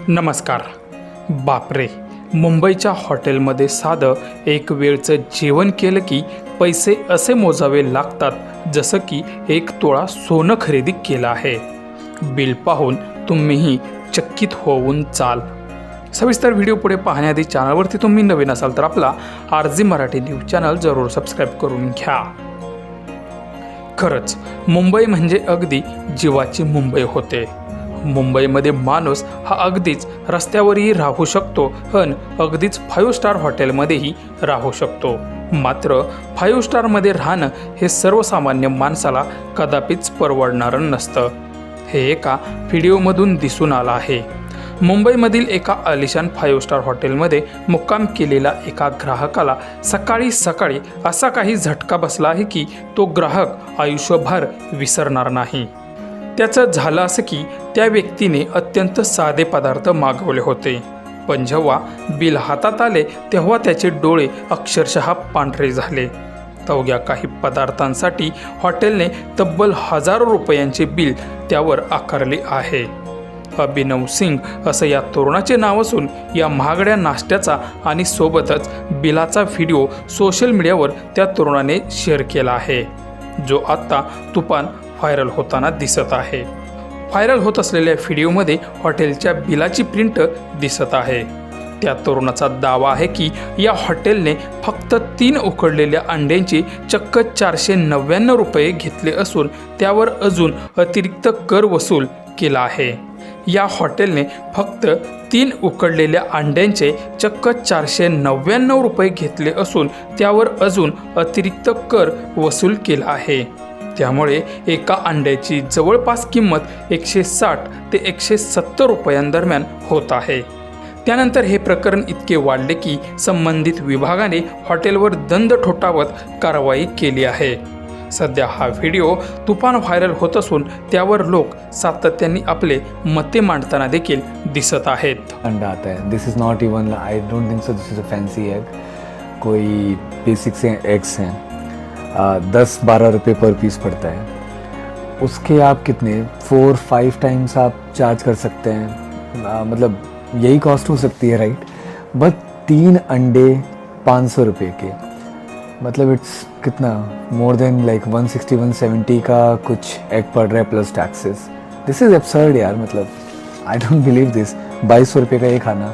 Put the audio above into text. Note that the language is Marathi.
नमस्कार. बापरे, मुंबईच्या हॉटेलमध्ये साधं एक वेळचं जेवण केलं की पैसे असे मोजावे लागतात जसं की 1 तोळा सोनं खरेदी केलं आहे. बिल पाहून तुम्हीही चकित होऊन जाल. सविस्तर व्हिडिओ पुढे पाहण्याआधी चॅनलवरती तुम्ही नवीन असाल तर आपला RG मराठी न्यूज चॅनल जरूर सबस्क्राईब करून घ्या. खरंच मुंबई म्हणजे अगदी जीवाची मुंबई होते. मुंबईमध्ये माणूस हा अगदीच रस्त्यावरही राहू शकतो पण अगदीच 5 स्टार हॉटेलमध्येही राहू शकतो. मात्र 5 स्टारमध्ये राहणं हे सर्वसामान्य माणसाला कदापिच परवडणारं नसतं. हे एका व्हिडिओमधून दिसून आलं आहे. मुंबईमधील एका आलिशान 5 स्टार हॉटेलमध्ये मुक्काम केलेल्या एका ग्राहकाला सकाळी सकाळी असा काही झटका बसला आहे की तो ग्राहक आयुष्यभर विसरणार नाही. त्याचं झालं असं की त्या व्यक्तीने अत्यंत साधे पदार्थ मागवले होते, पण जेव्हा बिल हातात आले तेव्हा त्याचे डोळे अक्षरशः पांढरे झाले. अवघ्या काही पदार्थांसाठी हॉटेलने तब्बल हजारो रुपयांचे बिल त्यावर आकारले आहे. अभिनव सिंग असं या तरुणाचे नाव असून या महागड्या नाश्त्याचा आणि सोबतच बिलाचा व्हिडिओ सोशल मीडियावर त्या तरुणाने शेअर केला आहे, जो आत्ता तुफान व्हायरल होताना दिसत आहे. व्हायरल होत असलेल्या व्हिडिओमध्ये हॉटेलच्या बिलाची प्रिंट दिसत आहे. त्या तरुणाचा दावा आहे की या हॉटेलने फक्त 3 उकडलेल्या अंड्यांचे चक्क 499 रुपये घेतले असून त्यावर अजून अतिरिक्त कर वसूल केला आहे. या हॉटेलने फक्त 3 उकडलेल्या अंड्यांचे चक्क 499 रुपये घेतले असून त्यावर अजून अतिरिक्त कर वसूल केला आहे. त्यामुळे एका अंड्याची जवळपास किंमत 160 ते 170 रुपयांदरम्यान होत आहे. त्यानंतर हे प्रकरण इतके वाढले की संबंधित विभागाने हॉटेलवर दंड ठोठावत कारवाई केली आहे. सध्या हा व्हिडिओ तुफान व्हायरल होत असून त्यावर लोक सातत्याने आपले मते मांडताना देखील दिसत आहेत. अंडा आता है, this is not even, I don't think so this is a fancy egg. कोई बेसिक से एग्स हैं, 10-12 रुपये पर पीस पड़ता है. उसके आप कितने 4-5 टाइम्स आप चार्ज कर सकते हैं. मतलब यही कॉस्ट हो सकती है, राइट? बट 3 अंडे 500 रुपये के, मतलब इट्स कितना मोर देन लाइक 160-170 का कुछ एग पड़ रहा है plus taxes. This is absurd यार. मतलब आई डोंट बिलीव दिस. 2200 रुपये का ये खाना.